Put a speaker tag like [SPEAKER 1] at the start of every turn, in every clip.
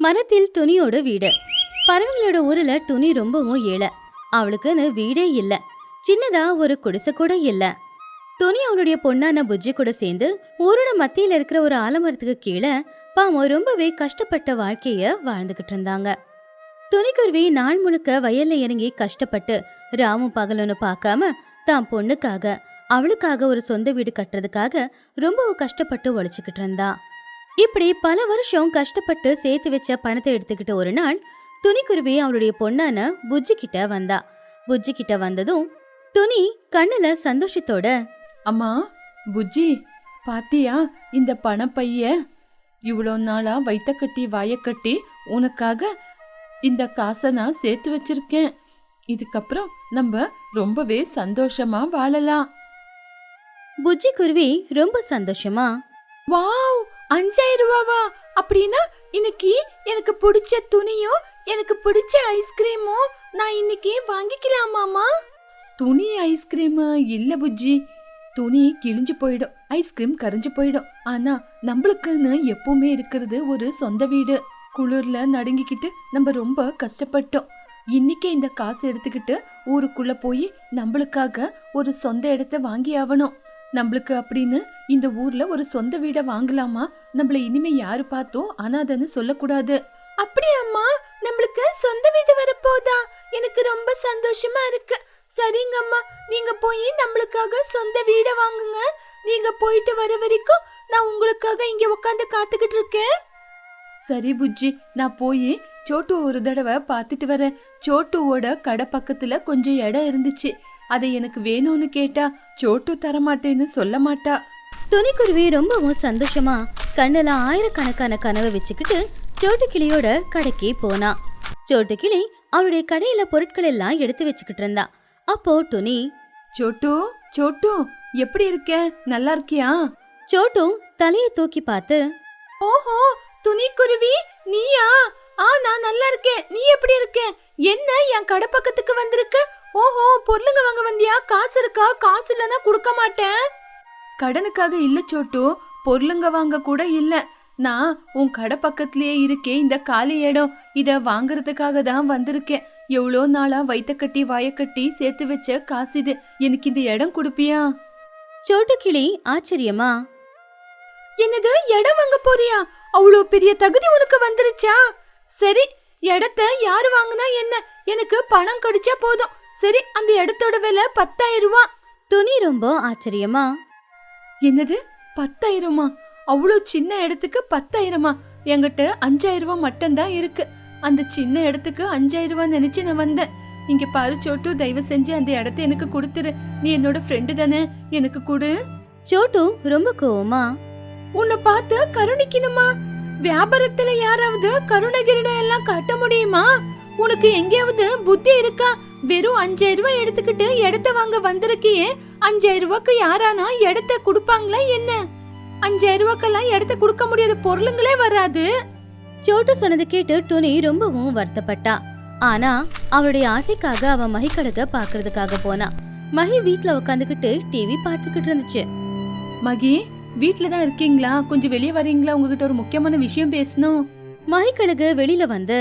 [SPEAKER 1] மரத்தில் துணியோட வீடு. பறவைகளோட ஊர்ல துணி ரொம்பவும் ஏழை. அவளுக்குன்னு வீடே இல்ல. சின்னதா ஒரு குடிசை கூட இல்ல. துணி அவளுடைய பொண்ணான புஜ்ஜி கூட சேர்ந்து ஊரோட மத்தியில இருக்கிற ஒரு ஆலமரத்துக்கு கீழே பாவம் ரொம்பவே கஷ்டப்பட்ட வாழ்க்கைய வாழ்ந்துகிட்டு இருந்தாங்க. துணிக்குருவி நாள் முழுக்க வயல்ல இறங்கி கஷ்டப்பட்டு ராவும் பகலன்னு பார்க்காம தான் பொண்ணுக்காக அவளுக்காக ஒரு சொந்த வீடு கட்டுறதுக்காக ரொம்பவும் கஷ்டப்பட்டு உழைச்சுக்கிட்டு இருந்தா. இப்படி பல வருஷம் கஷ்டப்பட்டு சேர்த்து வச்ச பணத்தை எடுத்துக்கிட்டு ஒரு நாள் துணிக்குருவி அவளுடைய பொண்ணான புஜ்ஜி கிட்ட வந்தா. புஜ்ஜி கிட்ட வந்ததும் துணி கண்ணுல சந்தோஷத்தோட,
[SPEAKER 2] அம்மா புஜ்ஜி, பாத்தியா இந்த பணப்பைய? இவ்வளோ நாளா வைத்த கட்டி வாய கட்டி உனக்காக இந்த காசை நான் சேர்த்து வச்சிருக்கேன். இதுக்கப்புறம் நம்ம ரொம்பவே சந்தோஷமா வாழலாம்.
[SPEAKER 1] புஜ்ஜி குருவி ரொம்ப சந்தோஷமா,
[SPEAKER 2] வாவ், 5000 ரூபாவா? அப்படின்னா இன்னைக்கு எனக்கு பிடிச்ச துணியும் எனக்கு பிடிச்ச ஐஸ்கிரீமும் நான் இன்னைக்கு வாங்கிக்கலாமாமா? துணி ஐஸ்கிரீம் இல்ல புஜ்ஜி, துணி கிழிஞ்சு போயிடும், ஐஸ்கிரீம் கரைஞ்சு போயிடும். ஆனா நம்மளுக்குன்னு எப்பவுமே இருக்கிறது ஒரு சொந்த வீடு. குளிர்ல நடுங்கிக்கிட்டு நம்ம ரொம்ப கஷ்டப்பட்டோம். இன்னைக்கே இந்த காசு எடுத்துக்கிட்டு ஊருக்குள்ள போய் நம்மளுக்காக ஒரு சொந்த இடத்த வாங்கி ஆகணும். நம்மளுக்கு அப்படின்னு இந்த ஊர்ல ஒரு சொந்த வீட வாங்கலாமா? நம்மள இனிமே யாரு பார்த்தோம் அனாதன்னு சொல்லக்கூடாது. அப்படியாம்மா, நம்மளுக்கு சொந்த வீடு வரப்போதா? எனக்கு ரொம்ப சந்தோஷமா இருக்கு. சரிங்கம்மா, நீங்க போய் நம்மளுக்காக சொந்த வீட வாங்குங்க. நீங்க போயிட்டு வர வரைக்கும் நான் உங்களுக்காக இங்க உட்காந்து காத்துக்கிட்டு இருக்கேன். சரி புஜ்ஜி, நான் போய் சோட்டு ஒரு தடவை பார்த்துட்டு வரேன். சோட்டுவோட கடை பக்கத்துல கொஞ்சம் இடம் இருந்துச்சு, அதை எனக்கு வேணும்னு கேட்டா சோட்டு தரமாட்டேன்னு சொல்ல மாட்டா.
[SPEAKER 1] துணிக்குருவி ரொம்பவும் சந்தோஷமா கண்ணுல ஆயிரக்கணக்கான கனவை வச்சுக்கிட்டு சோட்டு கிளியோட கடைக்கு போனா. சோட்டு கிளி அவளுடைய கடையில பொருட்கள் எல்லாம் எடுத்து வச்சுக்கிட்டு இருந்தா. அப்போ துணி,
[SPEAKER 2] சோட்டு சோட்டு, எப்படி இருக்க? நல்லா இருக்கியா?
[SPEAKER 1] சோட்டு தலையை தூக்கி பார்த்து,
[SPEAKER 2] ஓஹோ துணிக்குருவி, நீயா? நான் நல்லா இருக்கேன். நீ எப்படி இருக்க? என்ன என் கடை பக்கத்துக்கு வந்திருக்க? ஓஹோ, பொருளுங்க வாங்க வந்தியா? காசு இருக்கா? காசு இல்லைன்னா கொடுக்க மாட்டேன். கடனுக்காக இல்ல சோட்டு, பொருளுங்க வாங்க கூட இல்ல. நான் உன் கடை பக்கத்திலேயே இருக்கேன் இந்த காலி இடம், இத வாங்குறதுக்காக தான் வந்திருக்கேன். எவ்வளோ நாளா வைத்த கட்டி வாய கட்டி சேர்த்து வச்ச காசு இது. எனக்கு இந்த இடம் கொடுப்பியா?
[SPEAKER 1] சோட்டு கிளி ஆச்சரியமா,
[SPEAKER 2] என்னது, இடம் வாங்க போறியா? அவ்வளோ பெரிய தகுதி உனக்கு வந்துருச்சா? சரி, இடத்த யாரு வாங்குனா என்ன, எனக்கு பணம் கிடைச்சா போதும். சரி, அந்த இடத்தோட விலை 10,000 ரூபாய்.
[SPEAKER 1] துணி ரொம்ப ஆச்சரியமா,
[SPEAKER 2] என்னது 10,000மா? அவ்வளோ சின்ன இடத்துக்கு 10,000மா? என்கிட்ட 5,000 ரூபாய் மட்டும்தான் இருக்கு. அந்த சின்ன இடத்துக்கு 5,000 ரூபாய் நினைச்சு நான் வந்தேன். இங்க பாரு சோட்டு, தயவு செஞ்சு அந்த இடத்த எனக்கு கொடுத்துரு. நீ என்னோட ஃப்ரெண்டு தானே, எனக்கு கொடு.
[SPEAKER 1] சோட்டு ரொம்ப கோவமா,
[SPEAKER 2] உன்னை பார்த்து கருணிக்கணுமா? வியாபாரத்துல யாராவது கருணகிருண எல்லாம் காட்ட முடியுமா? உனக்கு எங்கேயாவது புத்தி இருக்கா? வெறும் 5,000 ரூபாய் எடுத்துக்கிட்டு இடத்த வாங்க வந்திருக்கியே. 5,000 ரூபாய்க்கு யாரானா இடத்த கொடுப்பாங்களா என்ன? 5,000 ரூபாய்க்கெல்லாம் இடத்த கொடுக்க முடியாத, பொருளுங்களே வராது.
[SPEAKER 1] சோட்டு சொன்னதை கேட்டு துணி ரொம்பவும் வருத்தப்பட்டா. ஆனா அவளுடைய ஆசைக்காக அவ மகி கடைக்க பாக்குறதுக்காக போனா. மகி வீட்டுல உட்காந்துக்கிட்டு டிவி பார்த்துக்கிட்டு இருந்துச்சு.
[SPEAKER 2] மகி, வீட்டுல தான் இருக்கீங்களா? கொஞ்சம் வெளியே வரீங்களா? உங்ககிட்ட ஒரு முக்கியமான விஷயம் பேசணும்.
[SPEAKER 1] மகி கழுகு வெளியில வந்து,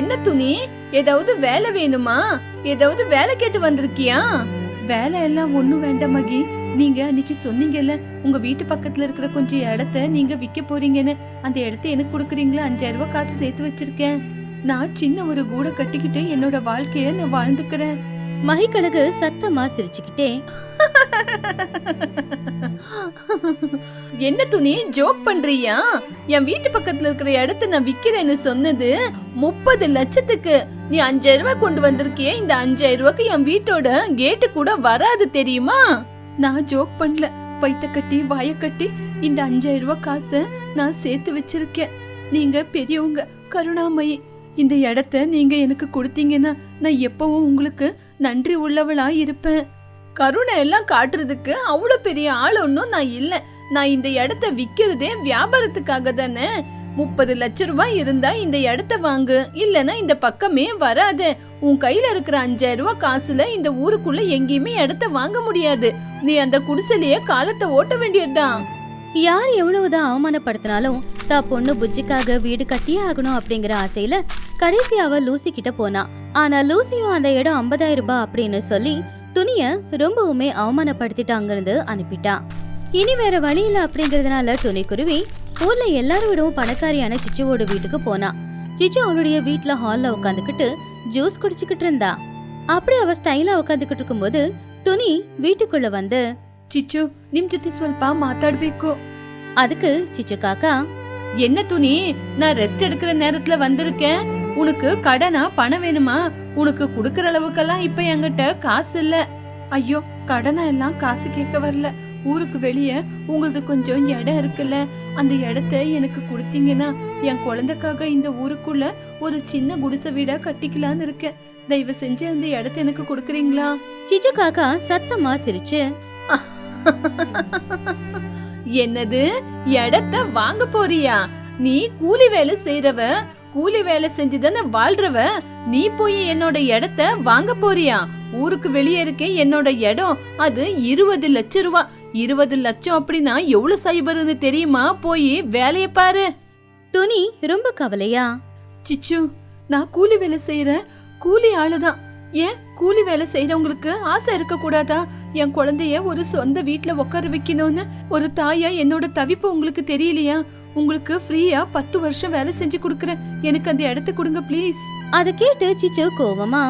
[SPEAKER 2] என்ன துணி, ஏதாவது வேலை வேணுமா? ஏதாவது வேலை கேட்டு வந்திருக்கியா? வேலை எல்லாம் ஒண்ணும் வேண்டாம் மகி. நீங்க அன்னைக்கு சொன்னீங்கல்ல, உங்க வீட்டு பக்கத்துல இருக்கிற கொஞ்சம் இடத்த நீங்க விற்க போறீங்கன்னு. அந்த இடத்த எனக்கு கொடுக்குறீங்களா? 5,000 ரூபாய் காசு சேர்த்து வச்சிருக்கேன். நான் சின்ன ஒரு கூடை கட்டிக்கிட்டு என்னோட வாழ்க்கைய நான் வாழ்ந்துக்கிறேன்.
[SPEAKER 1] மகி கழுகு சத்தமா சிரிச்சுக்கிட்டே,
[SPEAKER 2] என்ன துணி, ஜோக் பண்றியா? என் வீட்டு பக்கத்துல இருக்கிற இடத்த நான் விக்கிறேன்னு சொன்னது 30 லட்சத்துக்கு. நீ 5,000 ரூபாய் கொண்டு வந்திருக்கிய. இந்த 5,000 ரூபாய்க்கு என் வீட்டோட கேட்டு கூட வராது, தெரியுமா? நான் ஜோக் பண்ணல. வைத்த கட்டி வாய கட்டி இந்த 5,000 ரூபாய் காசை நான் சேர்த்து வச்சிருக்கேன். நீங்க பெரியவங்க, கருணாமயி. இந்த இடத்த நீங்க எனக்கு கொடுத்தீங்கன்னா நான் எப்பவும் உங்களுக்கு நன்றி உள்ளவளா இருப்பேன். கருணை எல்லாம் காட்டுறதுக்கு அவ்வளோ பெரிய ஆள் ஒன்றும் நான் இல்லை. நான் இந்த இடத்த விற்கிறதே வியாபாரத்துக்காக தானே. 30 லட்சம் ரூபாய் இருந்தா இந்த இடத்த வாங்கு, இல்லனா இந்த பக்கமே வராது. உன் கையில இருக்கிற 5,000 ரூபாய் காசுல இந்த ஊருக்குள்ள எங்கேயுமே இடத்த வாங்க முடியாது. நீ அந்த குடிசையிலேயே காலத்தை ஓட்ட வேண்டியதுதான்.
[SPEAKER 1] யார் எவ்வளவுதான் அவமானப்படுத்தினாலும் தான் பொண்ணு புஜ்ஜிக்காக வீடு கட்டியே ஆகணும் அப்படிங்கிற ஆசையில கடைசி அவ லூசி கிட்ட போனா. ஆனா லூசியும் அந்த இடம் 50,000 ரூபாய் அப்படின்னு சொல்லி துணிய ரொம்பவுமே அவமானப்படுத்திட்டு அங்கிருந்து அனுப்பிட்டா. இனி வேற வழி இல்ல அப்படிங்கறதுனால துணி குருவி ஊர்ல எல்லாரும் விடவும் பணக்காரியான சிச்சுவோட வீட்டுக்கு போனா. சிச்சு அவளுடைய வீட்டுல ஹால்ல உட்காந்துக்கிட்டு ஜூஸ் குடிச்சுக்கிட்டு இருந்தா. அப்படி அவ ஸ்டைலா உட்காந்துக்கிட்டு இருக்கும்போது துணி வீட்டுக்குள்ள வந்து,
[SPEAKER 2] ಚಿಚ್ಚು ನಿಮ್ ಜೊತೆ ಸ್ವಲ್ಪ ಮಾತಾಡ್ಬೇಕು.
[SPEAKER 1] அதுக்கு சிச்சு காக்கா,
[SPEAKER 2] என்ன துணி, நான் ரெஸ்ட் எடுக்கிற நேரத்துல வந்திருக்கேன். உனக்கு கடனா பணம் வேணுமா? உனக்கு குடுக்கற அளவுக்கெல்லாம் இப்ப என்கிட்ட காசு இல்ல. ஐயோ, கடனா எல்லாம் காசு கேட்க வரல. ஊருக்கு வெளியே உங்களுக்கு கொஞ்சம் இடம் இருக்குல்ல, அந்த இடத்த எனக்கு கொடுத்தீங்கன்னா என் குழந்தைக்காக இந்த ஊருக்குள்ள ஒரு சின்ன குடிசை வீடா கட்டிக்கலான்னு இருக்கேன். தயவு செஞ்சு அந்த இடத்த எனக்கு கொடுக்குறீங்களா?
[SPEAKER 1] சிச்சு காக்கா சத்தமா சிரிச்சு,
[SPEAKER 2] என்னது, இடத்த வாங்க போறியா? நீ கூலி வேலை செய்யறவ, கூலி வேலை செஞ்சுதானே வாழ்றவ. நீ போய் என்னோட இடத்த வாங்க போறியா? ஊருக்கு வெளியே இருக்க என்னோட இடம், அது 20 லட்சம் ரூபா. 20 லட்சம் அப்படின்னா எவ்வளவு சைபர்னு தெரியுமா? போய் வேலைய பாரு.
[SPEAKER 1] துணி ரொம்ப கவலையா,
[SPEAKER 2] சிச்சு, நான் கூலி வேலை செய்யறேன், கூலி ஆளுதான். ஏன் கூலி வேலை செய்யறவங்களுக்கு ஆசை இருக்க கூடாதா? என் குழந்தைய ஒரு சொந்த வீட்டுல உட்கார வைக்கணும்னு ஒரு தாயா என்னோட தவிப்பு உங்களுக்கு தெரியலையா? உங்களுக்கு ஃப்ரீயா 10 வருஷம் வேலை செஞ்சு கொடுக்கறேன். எனக்கு அந்த இடத்த கொடுங்க ப்ளீஸ்.
[SPEAKER 1] அத கேட்டு சிச்சு கோவமா,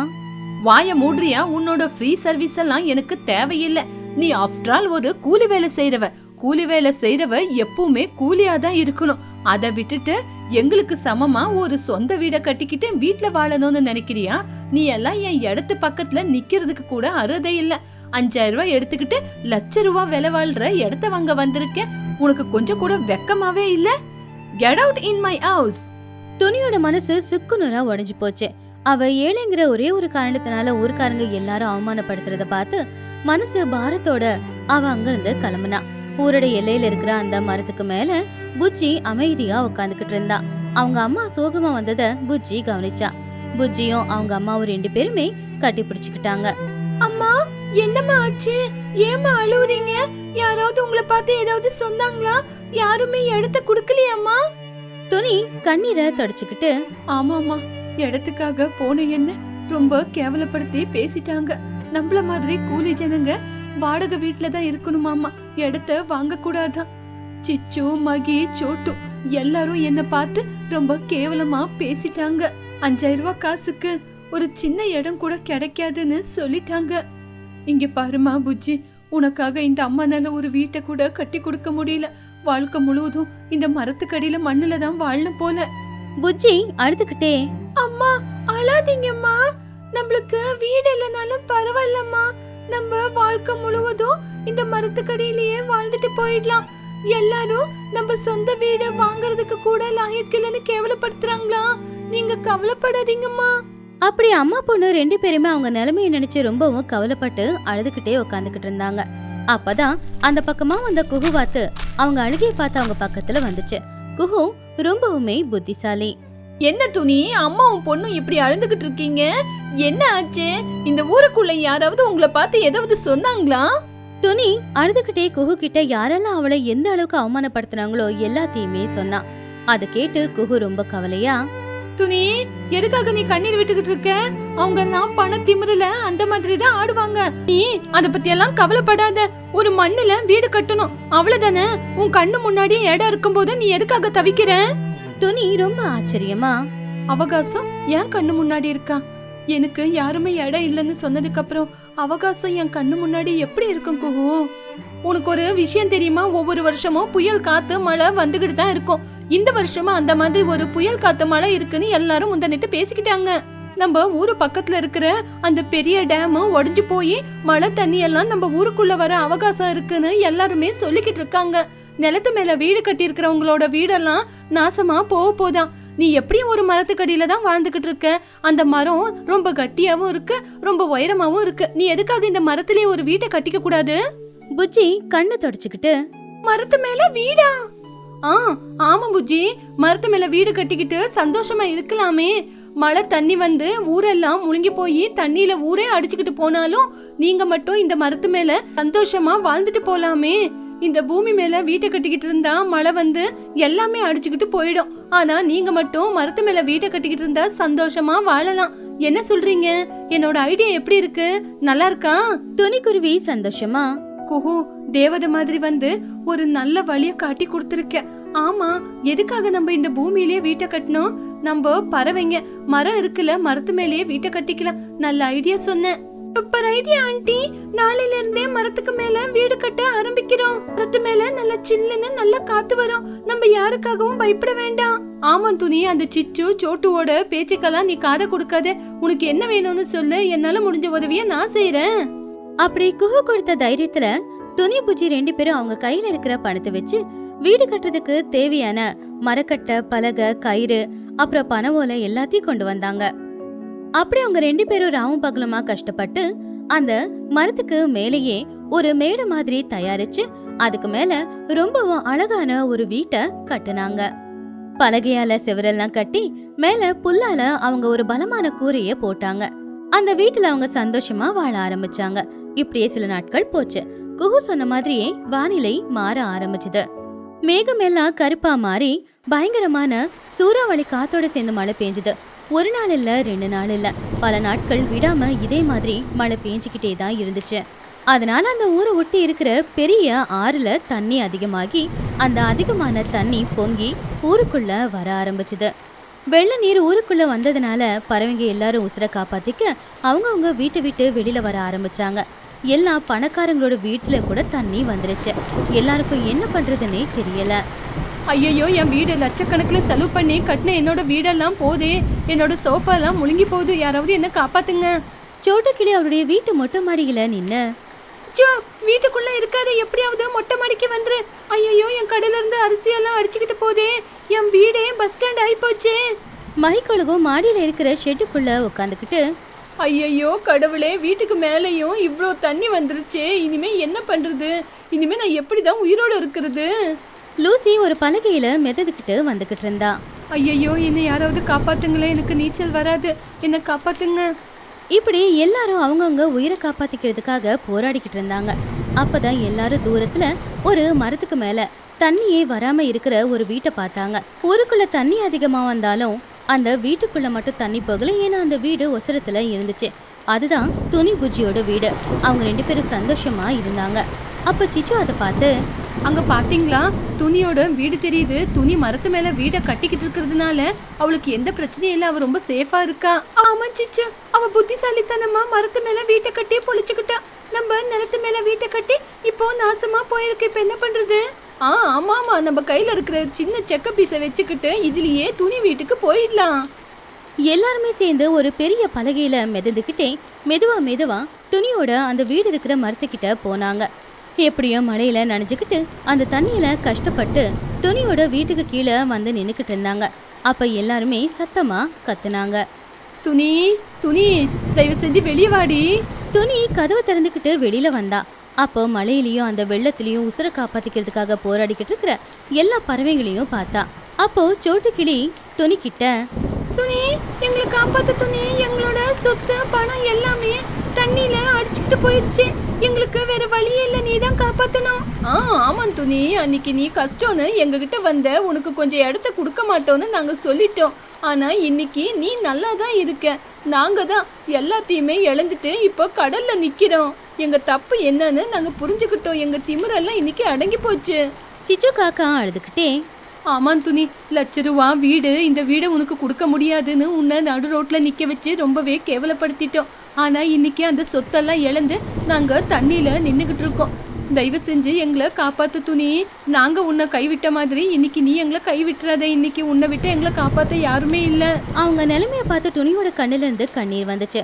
[SPEAKER 2] வாய மூடுறியா? உன்னோட ஃப்ரீ சர்வீஸ் எல்லாம் எனக்கு தேவையில்லை. நீ ஆஃப்டர் ஆல் ஒரு கூலி வேலை செய்யறவ. கூலி வேலை செய்யறவ எப்பவுமே கூலியாதான் இருக்கணும். அதை விட்டுட்டு எங்களுக்கு சமமா ஒரு சொந்த வீட கட்டிக்கிட்டு வீட்டுல வாழணும்னு நினைக்கிறியா? நீ எல்லாம் என் இடத்து பக்கத்துல நிக்கிறதுக்கு கூட அருதே இல்ல. 5,000 ரூபாய் எடுத்துக்கிட்டு லட்ச ரூபாய் விலை வாழ்ற இடத்த வாங்க வந்திருக்கேன். உனக்கு கொஞ்சம் கூட வெக்கமாவே இல்ல? Get out in my house.
[SPEAKER 1] துணியோட மனசு சுக்குநூறா உடைஞ்சு போச்சு. அவ ஏழைங்கிற ஒரே ஒரு காரணத்தினால ஊர்க்காரங்க எல்லாரும் அவமானப்படுத்துறத பார்த்து மனசு பாரத்தோட அவ அங்கிருந்து கிளம்புனா. ஊரோட எல்லையில இருக்கிற அந்த மரத்துக்கு மேல புஜ்ஜி அமைதியா உட்காந்துக்கிட்டு இருந்தா. அவங்க அம்மா சோகமா வந்தத புஜ்ஜி கவனிச்சா. புஜ்ஜியும் அவங்க அம்மாவும் 2 பேருமே கட்டி பிடிச்சுக்கிட்டாங்க.
[SPEAKER 2] அம்மா, என்னம்மா ஆச்சு? ஏம்மா அழுவுறீங்க? யாராவது உங்களை பார்த்து ஏதாவது சொன்னாங்களா? யாருமே இடத்த குடுக்கலையாம்மா?
[SPEAKER 1] துணி கண்ணீரை தொடச்சுக்கிட்டு,
[SPEAKER 2] ஆமாமா, இடத்துக்காக போன என்ன ரொம்ப கேவலப்படுத்தி பேசிட்டாங்க. நம்மள மாதிரி கூலி ஜனங்க வாடகை வீட்டுல தான் இருக்கணுமாமா, இடத்த வாங்க கூடாதான். சிச்சு, மகி, சோட்டு எல்லாரும் என்ன பார்த்து ரொம்ப கேவலமா பேசிட்டாங்க. 5,000 ரூபாய் காசுக்கு ஒரு சின்ன இடம் கூட கிடைக்காதுன்னு சொல்லிட்டாங்க. இங்க பாருமா புஜ்ஜி, உனக்காக இந்த அம்மானால ஒரு வீட்டை கூட கட்டி கொடுக்க முடியல. வாழ்க்கை முழுவதும் இந்த மரத்துக்கடியில மண்ணுல தான் வாழணும் போல.
[SPEAKER 1] புஜ்ஜி அழுதுகிட்டே,
[SPEAKER 2] அம்மா அழாதீங்கம்மா, நம்மளுக்கு வீடு இல்லைனாலும் பரவாயில்லம்மா. நம்ம வாழ்க்கை முழுவதும் இந்த மரத்துக்கடியிலேயே வாழ்ந்துட்டு போயிடலாம். எல்லாரும் நம்ம சொந்த வீடு வாங்குறதுக்கு கூட லாயக்கில்லைன்னு கேவலப்படுத்துறாங்களா? நீங்க கவலைப்படாதீங்கம்மா.
[SPEAKER 1] அப்படி அம்மா பொண்ணு 2 பேருமே அவங்க நிலைமையை நினைச்சு ரொம்பவும் கவலைப்பட்டு அழுதுகிட்டே உட்காந்துக்கிட்டு இருந்தாங்க. அப்பதான் அந்த பக்கமா வந்த குஹு வாத்து அவங்க அழுகையை பார்த்து அவங்க பக்கத்துல வந்துச்சு. குஹு ரொம்பவுமே புத்திசாலி.
[SPEAKER 2] என்ன துணி, அம்மாவும் பொண்ணும் இப்படி அழுதுகிட்டு இருக்கீங்க? என்ன ஆச்சு? இந்த ஊருக்குள்ள யாராவது உங்களை பார்த்து ஏதாவது சொன்னாங்களா?
[SPEAKER 1] துணி அழுதுகிட்டே குஹு கிட்ட யாரெல்லாம் அவளை எந்த அளவுக்கு அவமானப்படுத்தினாங்களோ எல்லாத்தையுமே சொன்னா. அதை கேட்டு குஹு ரொம்ப கவலையா,
[SPEAKER 2] துணி, எதுக்காக நீ கண்ணீர் விட்டுக்கிட்டு இருக்க? அவங்க எல்லாம் பண திமிரல அந்த மாதிரி தான் ஆடுவாங்க. நீ அத பத்தி எல்லாம் கவலைப்படாத. ஒரு மண்ணுல வீடு கட்டணும், அவ்வளவுதானே. உன் கண்ணு முன்னாடி இடம் இருக்கும்போது நீ எதுக்காக தவிக்கிற?
[SPEAKER 1] துணி ரொம்ப ஆச்சரியமா,
[SPEAKER 2] அவகாசம் என் கண்ணு முன்னாடி இருக்கா? எனக்கு யாருமே இடம் இல்லைன்னு சொன்னதுக்கு அப்புறம் அவகாசம் என் கண்ணு முன்னாடி எப்படி இருக்கும் குஹு? உனக்கு ஒரு விஷயம் தெரியுமா? ஒவ்வொரு வருஷமும் புயல் காத்து மழை வந்துகிட்டு தான் இருக்கும். இந்த வருஷமும் அந்த மாதிரி ஒரு புயல் காத்து மழை இருக்குன்னு எல்லாரும் முந்தனைத்து பேசிக்கிட்டாங்க. நம்ம ஊரு பக்கத்துல இருக்கிற அந்த பெரிய டேம் உடைஞ்சு போய் மழை தண்ணி எல்லாம் நம்ம ஊருக்குள்ள வர அவகாசம் இருக்குன்னு எல்லாருமே சொல்லிக்கிட்டு இருக்காங்க. நிலத்து மேல வீடு கட்டி இருக்கிறவங்களோட வீடெல்லாம் நாசமா போதான். நீ எப்படியும் ஒரு மரத்துக்கடியில தான் வாழ்ந்துகிட்டு இருக்க. அந்த மரம் ரொம்ப கட்டியாவும் இருக்கு, ரொம்ப உயரமாவும் இருக்கு. நீ எதுக்காக இந்த மரத்திலேயே ஒரு வீட்டை கட்டிக்க கூடாது?
[SPEAKER 1] புஜ்ஜி கண்ணு தொடச்சுக்கிட்டு,
[SPEAKER 2] மரத்து மேல வீடா? ஆமா புஜ்ஜி, மரத்து மேல வீடு கட்டிக்கிட்டு சந்தோஷமா இருக்கலாமே. மழை தண்ணி வந்து ஊரெல்லாம் முழுங்கி போய் தண்ணியில ஊரே அடிச்சுக்கிட்டு போனாலும் நீங்க மட்டும் இந்த மரத்து மேல சந்தோஷமா வாழ்ந்துட்டு போலாமே. இந்த பூமி மேல வீட்டை கட்டிக்கிட்டு இருந்தா மழை வந்து எல்லாமே அடிச்சுக்கிட்டு போயிடும். ஆனா நீங்க மட்டும் மரத்து மேல வீட்டை கட்டிக்கிட்டு இருந்தா சந்தோஷமா வாழலாம். என்ன சொல்றீங்க? என்னோட ஐடியா எப்படி இருக்கு? நல்லா இருக்கா?
[SPEAKER 1] துணிக்குருவி சந்தோஷமா,
[SPEAKER 2] குஹு, தேவதை மாதிரி வந்து ஒரு நல்ல வழிய காட்டி கொடுத்துருக்க. ஆமா, எதுக்காக நம்ம இந்த பூமியிலேயே வீட்டை கட்டணும்? நம்ம பறவைங்க, மரம் இருக்குல்ல, மரத்து மேலேயே வீட்டை கட்டிக்கலாம். நல்ல ஐடியா சொன்ன. Super idea aunty. நாளையில இருந்தே மரத்துக்கு மேல வீடு கட்ட ஆரம்பிக்கிறோம். மரத்து மேல நல்ல சில்லுன்னு நல்ல காத்து வரும். நம்ம யாருக்காகவும் பயப்பட வேண்டாம். ஆமா துணி, அந்த சிச்சு சோட்டுவோட பேச்சுக்கெல்லாம் நீ காதை கொடுக்காத. உனக்கு என்ன வேணும்னு சொல்லு, என்னால முடிஞ்ச உதவிய நான் செய்யறேன்.
[SPEAKER 1] அப்படி குஹு கொடுத்த தைரியத்துல துணி புஜி 2 பேரும் அவங்க கையில இருக்கிற பணத்தை வச்சு வீடு கட்டுறதுக்கு தேவையான மரக்கட்டை, பலகை, கயிறு, அப்புறம் பனை ஓலை எல்லாத்தையும் கொண்டு வந்தாங்க. அப்படி அவங்க 2 பேரும் ராவும் பகலுமா கஷ்டப்பட்டு அந்த மரத்துக்கு மேலேயே ஒரு மேடை மாதிரி தயாரிச்சு அதுக்கு மேல ரொம்பவும் அழகான ஒரு வீட்டை கட்டுனாங்க. பலகையால செவரெல்லாம் கட்டி மேல புல்லால அவங்க ஒரு பலமான கூரைய போட்டாங்க. அந்த வீட்டுல அவங்க சந்தோஷமா வாழ ஆரம்பிச்சாங்க. இப்படியே சில நாட்கள் போச்சு. குஹு சொன்ன மாதிரியே வானிலை மாற ஆரம்பிச்சுது. மேகமெல்லாம் கருப்பா மாறி பயங்கரமான சூறாவளி காத்தோட சேர்ந்து மழை பெஞ்சுது. ஒரு நாள் இல்ல, 2 நாள் இல்ல, பல நாட்கள் விடாம இதே மாதிரி மழை பெஞ்சுக்கிட்டே தான் இருந்துச்சு. அதனால அந்த ஊரை ஒட்டி இருக்கிற பெரிய ஆறுல தண்ணி அதிகமாகி அந்த அதிகமான தண்ணி பொங்கி ஊருக்குள்ள வர ஆரம்பிச்சுது. வெள்ள நீர் ஊருக்குள்ள வந்ததுனால பறவைங்க எல்லாரும் உசுர காப்பாத்திக்க அவங்கவுங்க வீட்டை விட்டு வெளியில வர ஆரம்பிச்சாங்க. எல்லா பணக்காரங்களோட வீட்டுல கூட தண்ணி வந்துருச்சு. எல்லாருக்கும் என்ன பண்றதுன்னே தெரியல.
[SPEAKER 2] ஐயோ, என் வீடு லட்சக்கணக்கில் செலவு பண்ணி கட்டின என்னோட வீடெல்லாம் போதே. என்னோட சோஃபா எல்லாம் முழுங்கி போகுது. யாராவது என்ன காப்பாத்துங்க.
[SPEAKER 1] சோட்டுக்கிளி அவருடைய வீட்டு மொட்டை மாடியில நின்னு,
[SPEAKER 2] வீட்டுக்குள்ள இருக்காத, எப்படியாவது மொட்டை மாடிக்கு வந்துரு. ஐயோ, என் கடையில இருந்து அரிசி எல்லாம் அடிச்சுக்கிட்டு போதே. என் வீடே பஸ் ஸ்டாண்ட் ஆகி போச்சே.
[SPEAKER 1] மகிக்கொழுகும் மாடியில இருக்கிற ஷெட்டுக்குள்ள உட்காந்துக்கிட்டு,
[SPEAKER 2] ஐயோ கடவுளே, வீட்டுக்கு மேலேயும் இவ்வளோ தண்ணி வந்துருச்சே. இனிமே என்ன பண்றது? இனிமே நான் எப்படிதான் உயிரோடு இருக்கிறது?
[SPEAKER 1] லூசி ஒரு பலகையில மிதந்துக்கிட்டு வந்துகிட்டு இருந்தா.
[SPEAKER 2] ஐயோ, என்னை யாராவது காப்பாத்துங்களேன், எனக்கு நீச்சல் வராது, என்னை காப்பாத்துங்க.
[SPEAKER 1] இப்படி எல்லாரும் அவங்கவுங்க உயிரை காப்பாத்திக்கிறதுக்காக போராடிக்கிட்டு இருந்தாங்க. அப்பதான் எல்லாரும் தூரத்துல ஒரு மரத்துக்கு மேல தண்ணியே வராம இருக்கிற ஒரு வீட்டை பார்த்தாங்க. ஊருக்குள்ள தண்ணி அதிகமா வந்தாலும் அந்த வீட்டுக்குள்ள மட்டும் தண்ணி போகல. ஏன்னா அந்த வீடு ஒசரத்துல இருந்துச்சு. அதுதான் துணி புஜியோட வீடு. அவங்க 2 பேரும் சந்தோஷமா இருந்தாங்க. அப்ப சிச்சு அதை பார்த்து,
[SPEAKER 2] அங்க பாத்தீங்களா, துணியோட வீடு தெரியுது. துணி மரத்து மேல வீட கட்டிக்கிட்டு இருக்கிறதுனால அவளுக்கு எந்த பிரச்சனையும் இல்ல. அவ ரொம்ப சேஃபா இருக்கா. ஆமா சிச்சு, அவ புத்திசாலித்தனமா மரத்து மேல வீட்டை கட்டி பொழிச்சுக்கிட்டா. நம்ம நிலத்து மேல வீட்டை கட்டி இப்போ நாசமா போயிருக்கு. இப்ப என்ன பண்றது? ஆமா, நம்ம கையில இருக்கிற சின்ன செக்க பீஸை வச்சுக்கிட்டு இதுலயே துணி வீட்டுக்கு போயிடலாம்.
[SPEAKER 1] எல்லாருமே சேர்ந்து ஒரு பெரிய பலகையில மிதந்துக்கிட்டே மெதுவா துணியோட அந்த வீடு இருக்கிற மரத்துக்கிட்ட போனாங்க. எப்படியோ மழையில நனைஞ்சுக்கிட்டு அந்த தண்ணியில கஷ்டப்பட்டு துணியோட வீட்டுக்கு கீழே வந்து நின்னுக்கிட்டு இருந்தாங்க. அப்ப எல்லாருமே சத்தமா கத்துனாங்க,
[SPEAKER 2] துணி, தயவு செஞ்சு வெளியே வாடி.
[SPEAKER 1] துணி கதவை திறந்துக்கிட்டு வெளியில வந்தா. அப்போ மழையிலயும் அந்த வெள்ளத்திலயும் உசுர காப்பாத்திக்கிறதுக்காக போராடிக்கிட்டு இருக்கிற எல்லா பறவைகளையும் பார்த்தா. அப்போ சோட்டுக்கிளி துணி கிட்ட,
[SPEAKER 2] துணி, எங்களை காப்பாத்து துணி. எங்களோட சொத்து பணம் எல்லாமே தண்ணியில அடிச்சுக்கிட்டு போயிடுச்சு. எங்களுக்கு வேற வழியே இல்லை, நீ தான் காப்பாத்தணும். ஆமா துணி, அன்னைக்கு நீ கஷ்டம்னு எங்ககிட்ட வந்த, உனக்கு கொஞ்சம் இடத்த கொடுக்க மாட்டோம்னு நாங்க சொல்லிட்டோம். ஆனா இன்னைக்கு நீ நல்லா தான் இருக்க. நாங்க தான் எல்லாத்தையுமே இழந்துட்டு இப்போ கடல்ல நிக்கிறோம். எங்க தப்பு என்னன்னு நாங்க புரிஞ்சுக்கிட்டோம். எங்க திமிரெல்லாம் இன்னைக்கு அடங்கி போச்சு.
[SPEAKER 1] சிச்சு காக்கா அழுதுகிட்டே,
[SPEAKER 2] ஆமாம் துணி, ₹1,00,000 வீடு, இந்த வீடை உனக்கு கொடுக்க முடியாதுன்னு உன்னை நடு ரோட்ல நிக்க வச்சு ரொம்பவே கேவலப்படுத்திட்டோம். ஆனா இன்னைக்கு அந்த சொத்தெல்லாம் இழந்து நாங்க தண்ணியில நின்னுகிட்டு இருக்கோம். தயவு செஞ்சு எங்களை காப்பாத்து துணி. நாங்க உன்னை கைவிட்ட மாதிரி இன்னைக்கு நீ எங்களை கைவிட்டுறாத. இன்னைக்கு உன்னை விட்டு எங்களை காப்பாத்த யாருமே இல்ல.
[SPEAKER 1] அவங்க நிலைமைய பார்த்து துணியோட கண்ணுல இருந்து கண்ணீர் வந்துச்சு.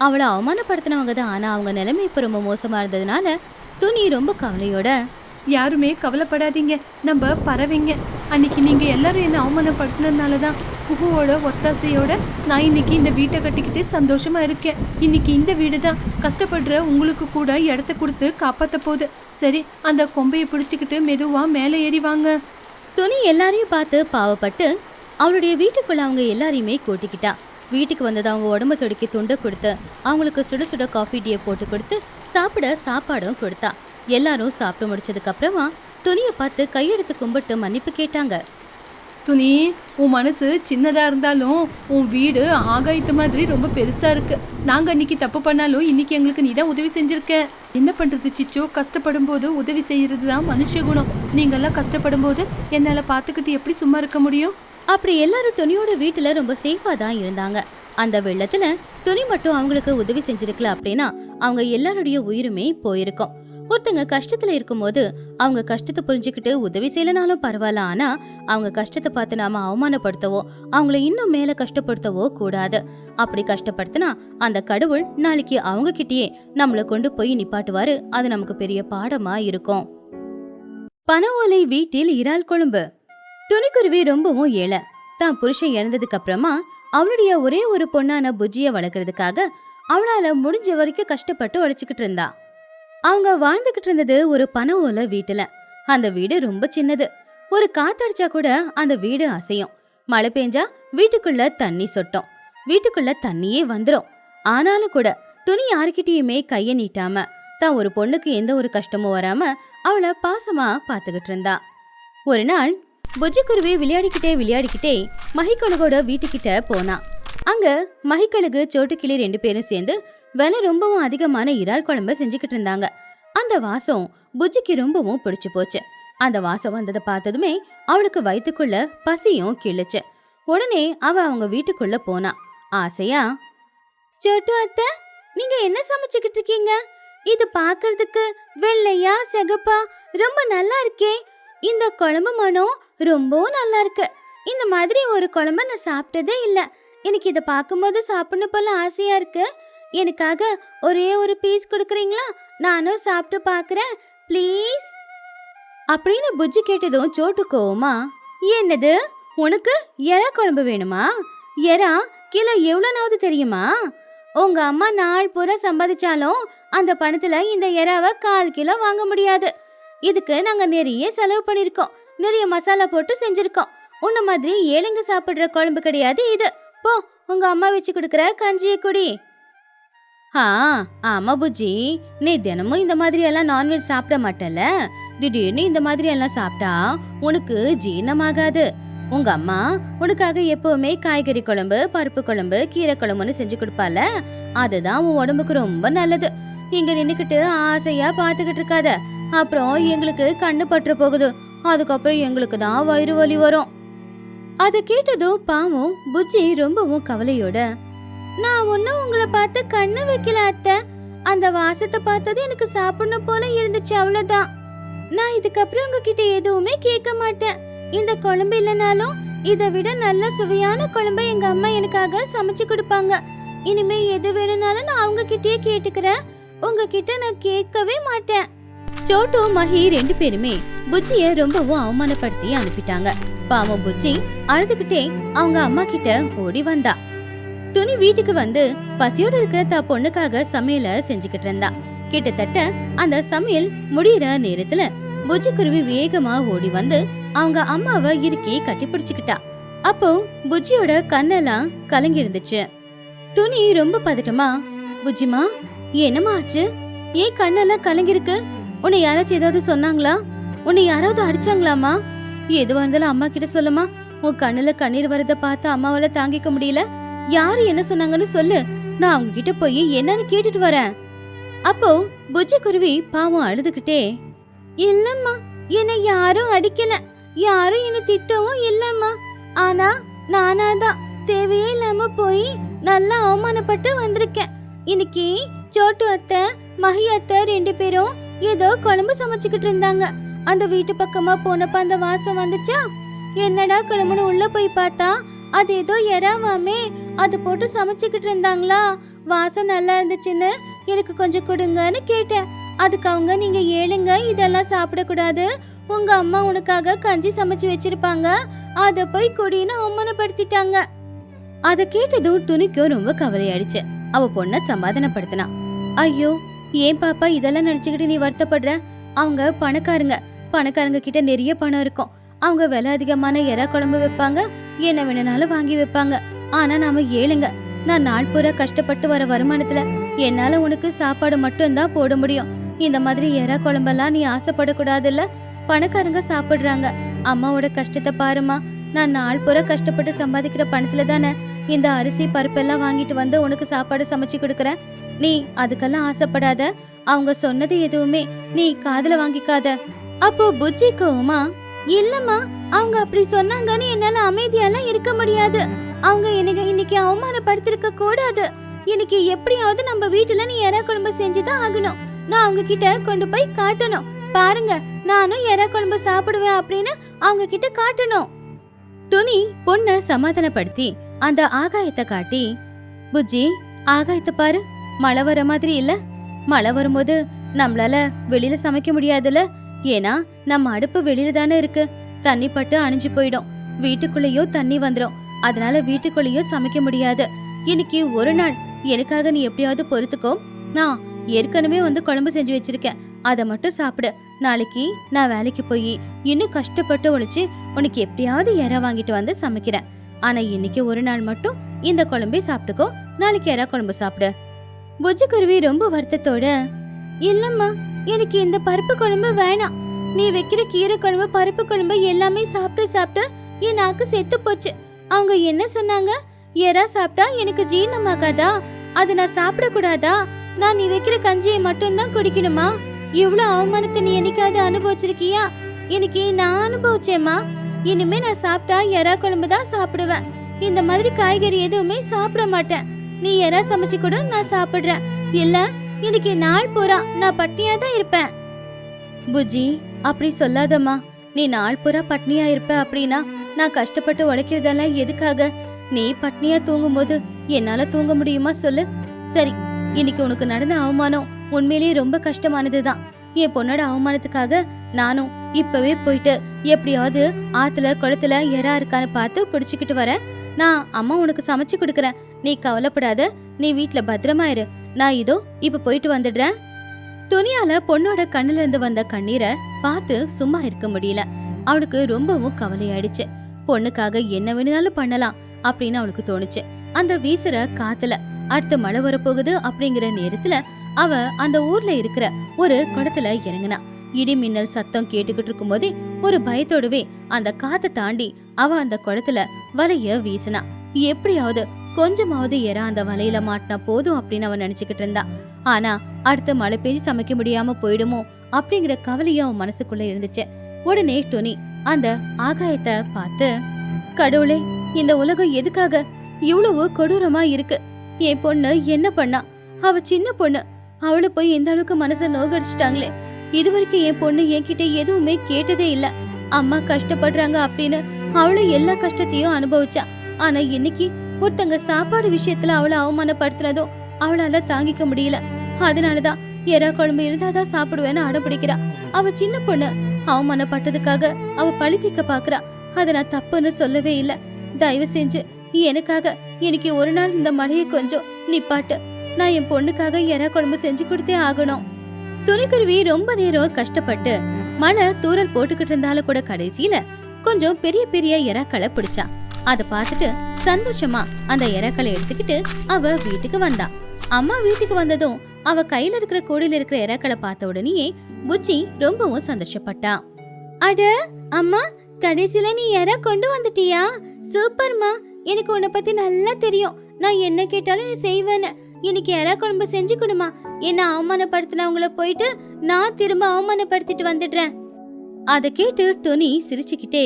[SPEAKER 1] அவளை அவமானப்படுத்தினவங்க தான். ஆனா அவங்க நிலைமை இப்ப ரொம்ப மோசமா இருந்ததுனால துணி ரொம்ப கவலையோட,
[SPEAKER 2] யாருமே கவலைப்படாதீங்க, நம்ம பறவைங்க. அன்னைக்கு நீங்க எல்லாரும் என்ன அவமானப்படுத்தினதுனால தான் குஹுவோட ஒத்தாசையோட நான் இன்னைக்கு இந்த வீட்டை கட்டிக்கிட்டு சந்தோஷமா இருக்கேன். இன்னைக்கு இந்த வீடு தான் கஷ்டப்படுற உங்களுக்கு கூட இடத்த கொடுத்து காப்பாத்த போகுது. சரி, அந்த கொம்பையை பிடிச்சிக்கிட்டு மெதுவா மேலே ஏறி வாங்க.
[SPEAKER 1] துணி எல்லாரையும் பார்த்து பாவப்பட்டு அவளுடைய வீட்டுக்குள்ள அவங்க எல்லாரையுமே கூட்டிக்கிட்டா. வீட்டுக்கு வந்தது அவங்க உடம்பு தொடுக்கி துண்டை கொடுத்து அவங்களுக்கு சுட சுட காஃபி டீயை போட்டு கொடுத்து சாப்பிட சாப்பாடும் கொடுத்தா. எல்லாரும் சாப்பிட்டு முடிச்சதுக்கு அப்புறமா துணியை பார்த்து கையெடுத்து கும்பிட்டு மன்னிப்பு கேட்டாங்க.
[SPEAKER 2] துணி, உன் மனசு சின்னதா இருந்தாலும் உன் வீடு ஆகாயத்து மாதிரி ரொம்ப பெருசா இருக்கு. நாங்க அன்னைக்கு தப்பு பண்ணாலும் இன்னைக்கு எங்களுக்கு நீ தான் உதவி செஞ்சிருக்க. என்ன பண்றது சிச்சோ, கஷ்டப்படும் போது உதவி செய்யறது தான் மனுஷ குணம். நீங்கெல்லாம் கஷ்டப்படும் போது என்னால பாத்துக்கிட்டு எப்படி சும்மா இருக்க முடியும்?
[SPEAKER 1] அப்படி எல்லாரும் துணியோட வீட்டுல ரொம்ப சேஃபா தான் இருந்தாங்க. அந்த வெள்ளத்துல துணி மட்டும் அவங்களுக்கு உதவி செஞ்சிருக்கல அப்படின்னா அவங்க எல்லாருடைய உயிருமே போயிருக்கும். ஒருத்தங்க கஷ்டத்துல இருக்கும்போது அவங்க கஷ்டத்தை புரிஞ்சுக்கிட்டு உதவி செய்யலனாலும் பரவாயில்ல, ஆனா அவங்க கஷ்டத்தை பார்த்து நாம அவமானப்படுத்தவோ அவங்கள இன்னும் மேல கஷ்டப்படுத்தவோ கூடாது. அப்படி கஷ்டப்படுத்தினா அந்த கடவுள் நாளைக்கு அவங்க கிட்டயே நம்மள கொண்டு போய் நிப்பாட்டுவாரு. அது நமக்கு பெரிய பாடமா இருக்கும். பனை ஓலை வீட்டில் இறால் குழம்பு. துணிக்குருவி ரொம்பவும் ஏழை. தான் புருஷன் இறந்ததுக்கு அப்புறமா அவளுடைய ஒரே ஒரு பொண்ணான புஜ்ஜிய வளர்க்கறதுக்காக அவளால முடிஞ்ச வரைக்கும் கஷ்டப்பட்டு உழைச்சுக்கிட்டு இருந்தா. அவங்க வாழ்ந்துகிட்டு இருந்தது ஒரு பனை ஓலை வீட்டுல. அந்த வீடு ரொம்ப சின்னது. ஒரு காத்தடிச்சா கூட அந்த வீடு அசையும். மழை பெஞ்சா வீட்டுக்குள்ள தண்ணி சொட்டும். வீட்டுக்குள்ள தண்ணியே வந்துடும். ஆனாலும் கூட துணி யாருக்கிட்டயுமே கைய நீட்டாம தான் ஒரு பொண்ணுக்கு எந்த ஒரு கஷ்டமும் வராம அவளை பாசமா பாத்துக்கிட்டு இருந்தா. ஒரு நாள் புஜ்ஜிக்குருவி விளையாடிக்கிட்டே மகிக்கழுகோட வீட்டுக்கிட்ட போனா. அங்க மகிக்கழுகு சோட்டுக்கிளி 2 பேரும் சேர்ந்து விலை ரொம்பவும் அதிகமான இறால் குழம்ப செஞ்சுக்கிட்டு இருந்தாங்க. அந்த வாசம் புஜ்ஜிக்கு ரொம்பவும் பிடிச்சு போச்சு. அந்த வாசம் வந்ததை பார்த்ததுமே அவளுக்கு வயிற்றுக்குள்ள பசியும் கிழிச்சு. உடனே அவ அவங்க வீட்டுக்குள்ள போனா. ஆசையா, சோட்டு அத்தை, நீங்க என்ன சமைச்சுக்கிட்டு இருக்கீங்க? இது பாக்குறதுக்கு வெள்ளையா சிகப்பா ரொம்ப நல்லா இருக்கே. இந்த குழம்பு மனம் ரொம்பவும் நல்லா இருக்கு. இந்த மாதிரி ஒரு குழம்பு நான் சாப்பிட்டதே இல்லை. எனக்கு இதை பார்க்கும்போது சாப்பிடணும் போல ஆசையா இருக்கு. எனக்காக ஒரே ஒரு பீஸ் கொடுக்குறீங்களா? நானும் சாப்பிட்டு பார்க்குறேன் ப்ளீஸ் அப்படின்னு புஜ்ஜி கேட்டதும் சோட்டு கோவமா, என்னது, உனக்கு எறா குழம்பு வேணுமா? எறா கிலோ எவ்வளோனாவது தெரியுமா? உங்க அம்மா நாள் பூரா சம்பாதிச்சாலும் அந்த பணத்துல இந்த எறாவை 1/4 கிலோ வாங்க முடியாது. இதுக்கு நாங்க நிறைய செலவு பண்ணிருக்கோம். நிறைய மசாலா போட்டு செஞ்சிருக்கோம். உன்ன மாதிரி ஏழைங்க சாப்பிடுற குழம்பு கிடையாது இது. போ, உங்க அம்மா வச்சு கொடுக்குற கஞ்சியை குடி. ஆமா புஜ்ஜி, நீ தினமும் இந்த மாதிரி எல்லாம் நான்வெஜ் சாப்பிட மாட்டல. திடீர்னு இந்த மாதிரி எல்லாம் சாப்பிட்டா உனக்கு ஜீரணமாகாது. உங்க அம்மா உனக்காக எப்பவுமே காய்கறி குழம்பு, பருப்பு குழம்பு, கீரை குழம்புன்னு செஞ்சு கொடுப்பால. அதுதான் உன் உடம்புக்கு ரொம்ப நல்லது. இங்க நின்னுக்கிட்டு ஆசையா பாத்துக்கிட்டு இருக்காத. அப்புறம் எங்களுக்கு கண்ணு பற்ற போகுது. அதுக்கப்புறம் எங்களுக்கு தான் வயிறு வலி வரும். அதை கேட்டதும் பாவம் புஜ்ஜி ரொம்பவும் கவலையோட, நான் ஒன்னும் உங்களை பார்த்து கண்ணு வைக்கல அத்தை. அந்த வாசத்தை பார்த்தது எனக்கு சாப்பிடணும் போல இருந்துச்சு, அவ்வளவுதான். நான் இதுக்கப்புறம் உங்ககிட்ட எதுவுமே கேட்க மாட்டேன். இந்த குழம்பு இல்லைனாலும் இதை விட நல்ல சுவையான குழம்பை எங்க அம்மா எனக்காக சமைச்சு கொடுப்பாங்க. இனிமே எது வேணும்னாலும் நான் அவங்க கிட்டயே கேட்டுக்கிறேன். உங்ககிட்ட நான் கேட்கவே மாட்டேன். சோட்டு மஹி 2 பேருமே புஜ்ஜிய ரொம்பவும் அவமானப்படுத்தி அனுப்பிட்டாங்க. பாவம் புஜ்ஜி அழுதுகிட்டே அவங்க அம்மா கிட்ட ஓடி வந்தா. துணி வீட்டுக்கு வந்து பசியோட இருக்கிற தா பொண்ணுக்காக சமையல செஞ்சுக்கிட்டு இருந்தா. கிட்டத்தட்ட அந்த சமையல் முடிகிற நேரத்துல புஜ்ஜி குருவி வேகமா ஓடி வந்து அவங்க அம்மாவை இறுக்கி கட்டி பிடிச்சுக்கிட்டா. அப்போ புஜ்ஜியோட கண்ணெல்லாம் கலங்கி இருந்துச்சு. துணி ரொம்ப பதட்டமா, புஜ்ஜிமா என்னமா ஆச்சு? ஏன் கண்ணெல்லாம் கலங்கிருக்கு? உன்னை யாராச்சும் ஏதாவது சொன்னாங்களா? உன்னை யாராவது அடிச்சாங்களாமா? எதுவா இருந்தாலும் அம்மா கிட்ட சொல்லுமா. உன் கண்ணுல கண்ணீர் வரத பார்த்து அம்மாவால தாங்கிக்க முடியல. யாரு என்ன சொன்னாங்கன்னு சொல்லு. நான் அவங்க கிட்ட போய் என்னன்னு கேட்டுட்டு வரேன். அப்போ புஜ்ஜி குருவி பாவம் அழுதுகிட்டே, இல்லம்மா, என்னை யாரும் அடிக்கல, யாரும் என்ன திட்டவும் இல்லம்மா. ஆனா நானாதான் தேவையே இல்லாம போய் நல்லா அவமானப்பட்டு வந்திருக்கேன். இன்னைக்கு சோட்டு அத்தை, மஹி அத்தை 2 பேரும் ஏதோ குழம்பு சமைச்சுக்கிட்டு இருந்தாங்க. அந்த வீட்டு பக்கமா போனப்ப அந்த வாசம் வந்துச்சா. என்னடா குழம்புன்னு உள்ள போய் பார்த்தா அது ஏதோ எறாவாமே. அது போட்டு சமைச்சுக்கிட்டு இருந்தாங்களா. வாசம் நல்லா இருந்துச்சுன்னு எனக்கு கொஞ்சம் கொடுங்கன்னு கேட்டேன். அதுக்கு அவங்க, நீங்க ஏழுங்க, இதெல்லாம் சாப்பிடக்கூடாது. உங்க அம்மா உனக்காக கஞ்சி சமைச்சு வச்சிருப்பாங்க, அத போய் குடின்னு அவமானப்படுத்திட்டாங்க. அத கேட்டதும் துணிக்கும் ரொம்ப கவலையாயிடுச்சு. அவ பொண்ண சமாதானப்படுத்தினா. ஐயோ, ஏன் பாப்பா இதெல்லாம் நினைச்சுக்கிட்டு நீ வருத்தப்படுற? அவங்க பணக்காரங்க கிட்ட நிறைய பணம் இருக்கும். அவங்க விலை அதிகமான எறா குழம்பு வைப்பாங்க, என்ன வேணும்னாலும் வாங்கி வைப்பாங்க. ஆனா நாம ஏழுங்க. நான் நாள் பூரா கஷ்டப்பட்டு வர வருமானத்துல என்னால உனக்கு சாப்பாடு மட்டும் தான் போட முடியும். இந்த மாதிரி எறா குழம்பெல்லாம் நீ ஆசைப்படக்கூடாதுல்ல. பணக்காரங்க சாப்பிடுறாங்க. அம்மாவோட கஷ்டத்தை பாருமா. நான் நாள் பூரா கஷ்டப்பட்டு சம்பாதிக்கிற பணத்துல தானே இந்த அரிசி பருப்பெல்லாம் வாங்கிட்டு வந்து உனக்கு சாப்பாடு சமைச்சு கொடுக்கறேன். நீ அதுக்கெல்லாம் ஆசைப்படாத. அவங்க சொன்னது எதுவுமே நீ காதுல வாங்கிக்காத. அப்போ புஜ்ஜி கோவமா, இல்லம்மா, அவங்க அப்படி சொன்னாங்கன்னு என்னால அமைதியெல்லாம் இருக்க முடியாது. அவங்க எனக்கு இன்னைக்கு அவமானப்படுத்திருக்க கூடாது. இன்னைக்கு எப்படியாவது நம்ம வீட்டுல நீ எறா குழம்பு செஞ்சுதான் ஆகணும். நான் அவங்க கிட்ட கொண்டு போய் காட்டணும். பாருங்க, நானும் எறா குழம்பு சாப்பிடுவேன் அப்படின்னு அவங்க கிட்ட காட்டணும். துணி பொண்ண சமாதானப்படுத்தி அந்த ஆகாயத்தை காட்டி, புஜ்ஜி, ஆகாயத்தை பாரு, மழை வர மாதிரி இல்ல? மழை வரும்போது நம்மளால வெளியில சமைக்க முடியாதுல்ல. ஏன்னா நம்ம அடுப்பு வெளியில தானே இருக்கு. தண்ணி பட்டு அணிஞ்சு போயிடும். வீட்டுக்குள்ளேயும் தண்ணி வந்துடும். அதனால வீட்டுக்குள்ளேயும் சமைக்க முடியாது. இன்னைக்கு ஒரு நாள் எனக்காக நீ எப்படியாவது பொறுத்துக்கோ. நான் ஏற்கனவே வந்து குழம்பு செஞ்சு வச்சிருக்கேன். அதை மட்டும் சாப்பிடு. நாளைக்கு நான் வேலைக்கு போய் இன்னும் கஷ்டப்பட்டு உழைச்சு உனக்கு எப்படியாவது எறா வாங்கிட்டு வந்து சமைக்கிறேன். ஆனா இன்னைக்கு ஒரு நாள் மட்டும் இந்த குழம்பை சாப்பிட்டுக்கோ. நாளைக்கு எறா குழம்பு சாப்பிடு. புஜ்ஜி குருவி ரொம்ப வருத்தத்தோட, இல்லம்மா, எனக்கு இந்த பருப்பு குழம்பு வேணாம். நீ வைக்கிற கீரை குழம்பு, பருப்பு குழம்பு எல்லாமே சாப்பிட்டு சாப்பிட்டு என் நாக்கு செத்து போச்சு. அவங்க என்ன சொன்னாங்க? எறா சாப்பிட்டா எனக்கு ஜீரணமாகாதா? அது நான் சாப்பிடக்கூடாதா? நான் நீ வைக்கிற கஞ்சியை மட்டும்தான் குடிக்கணுமா? இவ்வளவு அவமானத்தை நீ என்னைக்காவது அனுபவிச்சிருக்கியா? இன்னைக்கு நான் அனுபவிச்சேம்மா. இனிமே நான் சாப்பிட்டா எறா குழம்பு தான் சாப்பிடுவேன். இந்த மாதிரி காய்கறி எதுவுமே சாப்பிட மாட்டேன். நீ எறா சமைச்சு கொடு, நான் சாப்பிடுறேன். இல்ல, இன்னைக்கு நாள் பூரா நான் பட்னியா தான் இருப்பேன். புஜ்ஜி, அப்படி சொல்லாதம்மா. நீ நாள் பூரா பட்னியா இருப்ப அப்படின்னா நான் கஷ்டப்பட்டு உழைக்கிறதெல்லாம் எதுக்காக? நீ பட்னியா தூங்கும் போது என்னால தூங்க முடியுமா சொல்லு? சரி, இன்னைக்கு உனக்கு நடந்த அவமானம் உண்மையிலேயே ரொம்ப கஷ்டமானதுதான். என் பொண்ணோட அவமானத்துக்காக நானும் இப்பவே போயிட்டு எப்படியாவது ஆத்துல குளத்துல எறா இருக்கான்னு பார்த்து பிடிச்சுக்கிட்டு வரேன். நான் அம்மா உனக்கு சமைச்சு கொடுக்கறேன். நீ கவலைப்படாத. நீ வீட்டுல பத்திரமா இரு. நான் இதோ இப்ப போயிட்டு வந்துடுறேன். துணியால பொண்ணோட கண்ணுல இருந்து வந்த கண்ணீரை பார்த்து சும்மா இருக்க முடியல. அவளுக்கு ரொம்பவும் கவலையாயிடுச்சு. பொண்ணுக்காக என்ன வேணும்னாலும் பண்ணலாம் அப்படின்னு அவளுக்கு தோணுச்சு. அந்த வீசுற காத்துல அடுத்து மழை வரப்போகுது அப்படிங்கிற நேரத்துல அவ அந்த ஊர்ல இருக்கிற ஒரு குளத்துல இறங்குனா. இடி மின்னல் சத்தம் கேட்டுக்கிட்டு இருக்கும் போதே ஒரு பயத்தோடவே அந்த காத்தை தாண்டி அவ அந்த குளத்துல வலைய வீசினா. எப்படியாவது கொஞ்சமாவது எறா அந்த வலையில மாட்டினா போதும் அப்படின்னு அவன் நினைச்சுக்கிட்டு இருந்தா. ஆனா அடுத்த மழை பெய்ஞ்சு சமைக்க முடியாம போயிடுமோ அப்படிங்கிற கவலையும் அவன் மனசுக்குள்ள இருந்துச்சு. உடனே டொனி அந்த ஆகாயத்தை பார்த்து, கடவுளே, இந்த உலகம் எதுக்காக இவ்வளவு கொடூரமா இருக்கு? என் பொண்ணு என்ன பண்ணா? அவ சின்ன பொண்ணு. அவளை போய் இந்த அளவுக்கு மனச நோகடிச்சிட்டாங்களே. இது வரைக்கும் என் பொண்ணு என்கிட்ட எதுவுமே கேட்டதே இல்ல. அம்மா கஷ்டப்படுறாங்க அப்படின்னு அவளும் எல்லா கஷ்டத்தையும் அனுபவிச்சா. ஆனா இன்னைக்கு ஒருத்தங்க சாப்பாடு விஷயத்துல அவளை அவமானப்படுத்தினதும் அவளால தாங்கிக்க முடியல. அதனாலதான் எறா குழம்பு இருந்தாதான் சாப்பிடுவேன்னு அடம்பிடிக்கிறா. அவ சின்ன பொண்ணு. அவமானப்பட்டதுக்காக அவ பழி தீர்க்க பாக்குறா. அத நான் தப்புன்னு சொல்லவே இல்ல. தயவு செஞ்சு எனக்காக இன்னைக்கு ஒரு நாள் இந்த மழையை கொஞ்சம் நிப்பாட்டு. நான் என் பொண்ணுக்காக எறா குழம்பு செஞ்சு கொடுத்தே ஆகணும். துணிக்குருவி ரொம்ப நேரம் கஷ்டப்பட்டு மழை தூரல் போட்டுக்கிட்டு இருந்தாலும் கூட கடைசியில கொஞ்சம் பெரிய பெரிய எறாக்களை பிடிச்சா. அத பார்த்துட்டு சந்தோஷமா அந்த எறாக்களை எடுத்துக்கிட்டு அவ வீட்டுக்கு வந்தா. அம்மா வீட்டுக்கு வந்ததும் அவ கையில இருக்கிற கூடையில இருக்கிற எறாக்களை பார்த்த உடனேயே புச்சி ரொம்பவும் சந்தோஷப்பட்டா. அட அம்மா, கடைசியில நீ எறா கொண்டு வந்துட்டியா? சூப்பர்மா. எனக்கு உன்னை பத்தி நல்லா தெரியும். நான் என்ன கேட்டாலும் நீ செய்வேன்னு. இன்னைக்கு எறா குழம்பு செஞ்சு கொடுமா. என்ன அவமானப்படுத்தினவங்கள போயிட்டு நான் திரும்ப அவமானப்படுத்திட்டு வந்துடுறேன். அத கேட்டு துணி சிரிச்சுக்கிட்டே,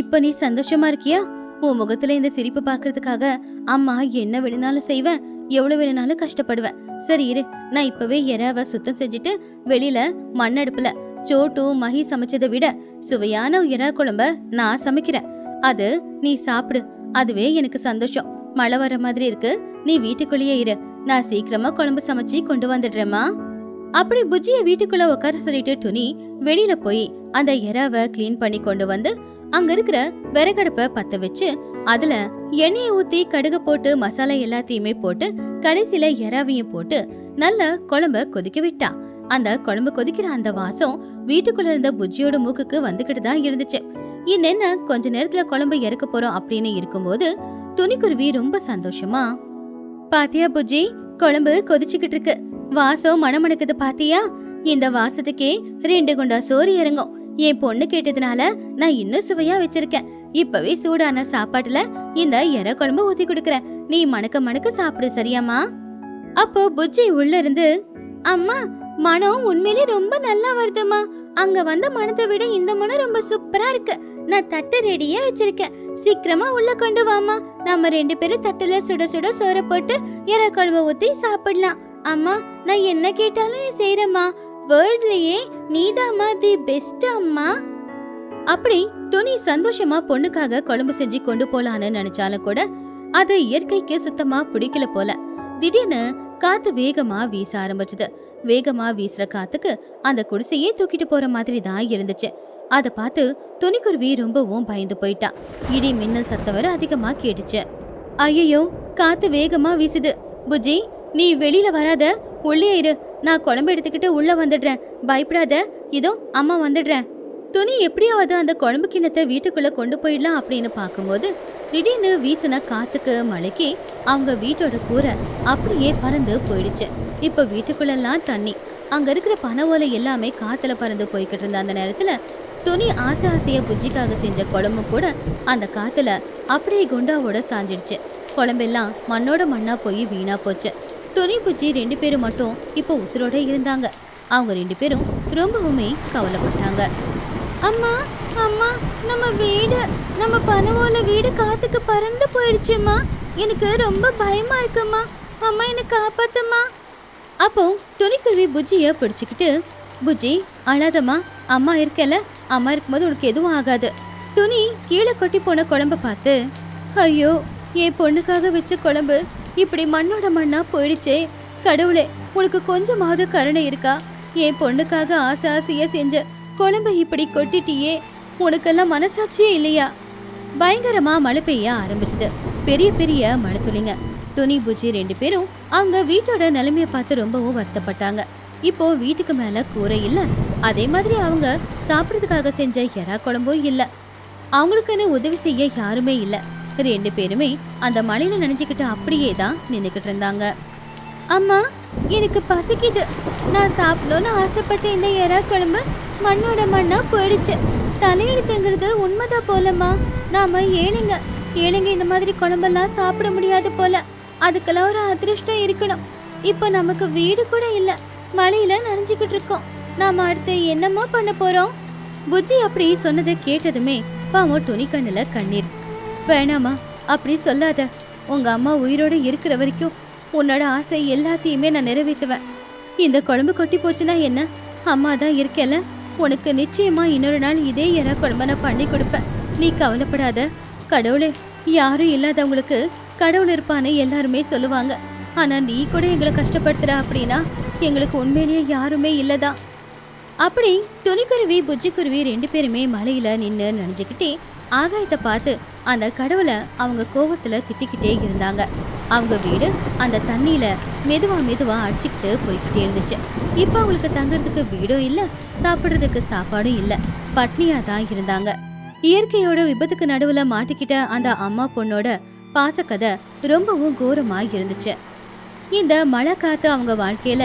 [SPEAKER 1] இப்ப நீ சந்தோஷமா இருக்கியா? உன் முகத்துல இந்த சிரிப்பு பாக்குறதுக்காக அம்மா என்ன வேணும்னாலும் செய்வேன், எவ்வளவு வேணும்னாலும் கஷ்டப்படுவேன். சரி இரு, நான் இப்பவே எறாவை சுத்தம் செஞ்சுட்டு வெளியில மண்ணடுப்புல சோட்டு மஹி சமைச்சதை விட சுவையான எறா குழம்ப நான் சமைக்கிறேன். அது நீ சாப்பிடு. அதுவே எனக்கு சந்தோஷம். மழை வர மாதிரி இருக்கு. நீ வீட்டுக்குள்ளேயே இரு. நான் சீக்கிரமா குழம்பு சமைச்சு கொண்டு வந்துடுறேம்மா. அப்படி புஜ்ஜிய வீட்டுக்குள்ள உட்கார சொல்லிட்டு துணி வெளியில போய் அந்த எறாவை கிளீன் பண்ணி கொண்டு வந்து அங்க இருக்கிற விறகடுப்ப பத்த வச்சு அதுல எண்ணெயை ஊத்தி கடுகு போட்டு மசாலா எல்லாத்தையுமே போட்டு கடைசியில எறாவையும் போட்டு நல்ல குழம்ப கொதிக்க விட்டா. அந்த குழம்பு கொதிக்கிற அந்த வாசம் வீட்டுக்குள்ள இருந்த புஜ்ஜியோட மூக்குக்கு வந்துகிட்டு தான் இருந்துச்சு. இன்னென்ன கொஞ்ச நேரத்துல குழம்பு இறக்க போறோம் அப்படின்னு இருக்கும்போது துணிக்குருவி ரொம்ப சந்தோஷமா, பாத்தியா புஜ்ஜி, குழம்பு கொதிச்சுக்கிட்டு இருக்கு. வாசம் மணமணக்குது பாத்தியா? இந்த வாசத்துக்கே 2 குண்டா சோறு இறங்கும். என் பொண்ணு கேட்டதுனால நான் இன்னும் சுவையா வச்சிருக்கேன். இப்பவே சூடான சாப்பாட்டுல இந்த எற குழம்பு ஊத்தி கொடுக்கறேன். நீ மணக்க மணக்க சாப்பிடு, சரியாம்மா? அப்போ புஜ்ஜி உள்ள இருந்து, அம்மா மனம் உண்மையிலே ரொம்ப நல்லா வருதுமா. அங்க வந்த மனத்தை விட இந்த மனம் ரொம்ப சூப்பரா இருக்கு. நான் தட்டு ரெடியா வச்சிருக்கேன். சீக்கிரமா உள்ள கொண்டு வாமா. நம்ம 2 பேரும் தட்டுல சுட சுட சோற போட்டு எற குழம்பு ஊத்தி சாப்பிடலாம். அம்மா நான் என்ன கேட்டாலும் நீ செய்யறம்மா. வேர்ல்ட்லயே நீதாம்மா தி பெஸ்ட் அம்மா. அப்படி துணி சந்தோஷமா பொண்ணுக்காக குழம்பு செஞ்சு கொண்டு போலான்னு நினைச்சாலும் கூட அது இயற்கைக்கு சுத்தமா பிடிக்கல போல. திடீர்னு காத்து வேகமா வீச ஆரம்பிச்சது. வேகமா வீசுற காத்துக்கு அந்த குடிசையே தூக்கிட்டு போற மாதிரி தான் இருந்துச்சு. அத பார்த்து துணிக்குருவி ரொம்பவும் பயந்து போயிட்டா. இடி மின்னல் சத்தம் வர அதிகமா கேட்டுச்சு. ஐயோ, காத்து வேகமா வீசுது. புஜ்ஜி, நீ வெளியில வராத, உள்ளே இரு. நான் குழம்பு எடுத்துக்கிட்டு உள்ள வந்துடுறேன். பயப்படாத, இதோ அம்மா வந்துடுறேன். துணி எப்படியாவது அந்த குழம்பு கிண்ணத்தை வீட்டுக்குள்ள கொண்டு போயிடலாம் அப்படின்னு பார்க்கும்போது திடீர்னு வீசின காத்துக்கு மழைக்கு அவங்க வீட்டோட கூரை அப்படியே பறந்து போயிடுச்சு. இப்ப வீட்டுக்குள்ளெல்லாம் தண்ணி. அங்க இருக்கிற பனை ஓலை எல்லாமே காத்துல பறந்து போய்கிட்டு இருந்த அந்த நேரத்துல துணி ஆசை ஆசையா புஜ்ஜிக்காக செஞ்ச குழம்பு கூட அந்த காத்துல அப்படியே குண்டாவோட சாஞ்சிடுச்சு. குழம்பெல்லாம் மண்ணோட மண்ணா போய் வீணா போச்சு. துணி புஜ்ஜி 2 பேரும் மட்டும் இப்போ உசுரோட இருந்தாங்க. அவங்க 2 பேரும் ரொம்பவுமே கவலைப்பட்டாங்க. அம்மா அம்மா, நம்ம பனவோல வீடு காத்துக்கு பறந்து போயிடுச்சுமா. எனக்கு ரொம்ப பயமா இருக்குமா. அம்மா என்ன காப்பாத்துமா. அப்போ துணிக்குருவி புஜ்ஜிய பிடிச்சுக்கிட்டு, புஜ்ஜி அழாதம்மா, அம்மா இருக்கல. அம்மா இருக்கும்போது உனக்கு எதுவும் ஆகாது. துணி கீழே கொட்டி போன குழம்ப பார்த்து, ஐயோ என் பொண்ணுக்காக வச்ச குழம்பு இப்படி மண்ணோட மண்ணா போயிடுச்சே. கடவுளே, உனக்கு கொஞ்சமாவது கருணை இருக்கா? என் பொண்ணுக்காக ஆசை ஆசையா செஞ்ச குழம்ப இப்படி கொட்டிட்டியே. உனக்கெல்லாம் மனசாட்சியே இல்லையா? பயங்கரமா மழை பெய்ய ஆரம்பிச்சது. பெரிய பெரிய மழை துளிங்க. துணி புஜ்ஜி 2 பேரும் அவங்க வீட்டோட நிலைமைய பார்த்து ரொம்பவும் வருத்தப்பட்டாங்க. இப்போ வீட்டுக்கு மேல கூரை இல்ல. அதே மாதிரி அவங்க சாப்பிட்றதுக்காக செஞ்ச எறா குழம்பும் இல்ல. அவங்களுக்குன்னு உதவி செய்ய யாருமே இல்ல. 2 பேருமே அந்த மழையில நனைஞ்சுக்கிட்டு அப்படியே தான் நின்னுக்கிட்டு இருந்தாங்க. அம்மா, எனக்கு பசிக்குது. நான் சாப்பிடணும்னு ஆசைப்பட்ட இந்த எறா குழம்பு மண்ணோட மண்ணா போயிடுச்சு. தலையெழுத்துங்கிறது உண்மைதான் போலம்மா. நாம ஏழைங்க இந்த மாதிரி குழம்பெல்லாம் சாப்பிட முடியாது போல. அதுக்கெல்லாம் ஒரு அதிர்ஷ்டம் இருக்கணும். இப்போ நமக்கு வீடு கூட இல்ல. மழையில நனைஞ்சுக்கிட்டு இருக்கோம். நாம அடுத்து என்னம்மா பண்ண போறோம்? புஜ்ஜி அப்படி சொன்னதை கேட்டதுமே பாவம் துணி கண்ணுல கண்ணீர். வேணாமா, அப்படி சொல்லாத. உங்க அம்மா உயிரோட இருக்கிற வரைக்கும் உன்னோட ஆசை எல்லாத்தையுமே நான் நிறைவேற்றுவேன். இந்த குழம்பு கொட்டி போச்சுன்னா என்ன? அம்மா தான் இருக்கல. உனக்கு நிச்சயமா இன்னொரு நாள் இதே எறா குழம்பு நான் பண்ணி கொடுப்பேன். நீ கவலைப்படாத. கடவுளே, யாரும் இல்லாதவங்களுக்கு கடவுள் இருப்பான்னு எல்லாருமே சொல்லுவாங்க. ஆனா நீ கூட எங்களை கஷ்டப்படுத்துற அப்படின்னா எங்களுக்கு உண்மையிலேயே யாருமே இல்லதான். அப்படி துணிக்குருவி புஜ்ஜி குருவி 2 பேருமே மலையில நின்று நனைஞ்சுக்கிட்டே ஆகாயத்தை பார்த்து அந்த கடவுளை அவங்க கோவத்துல திட்டிக்கிட்டே இருந்தாங்க. அவங்க வீடு அந்த தண்ணியில மெதுவா அடிச்சுக்கிட்டு போய்கிட்டே இருந்துச்சு. இப்ப அவங்களுக்கு தங்குறதுக்கு வீடும் இல்ல, சாப்பிடுறதுக்கு சாப்பாடும் இல்ல. பட்னியா தான் இருந்தாங்க. இயற்கையோட விபத்துக்கு நடுவுல மாட்டிக்கிட்ட அந்த அம்மா பொண்ணோட பாசக்கதை ரொம்பவும் கோரமா இருந்துச்சு. இந்த மழை காத்து அவங்க வாழ்க்கையில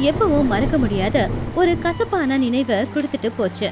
[SPEAKER 1] எப்பவும் மறக்க முடியாத ஒரு கசப்பான நினைவை கொடுத்துட்டு போச்சு.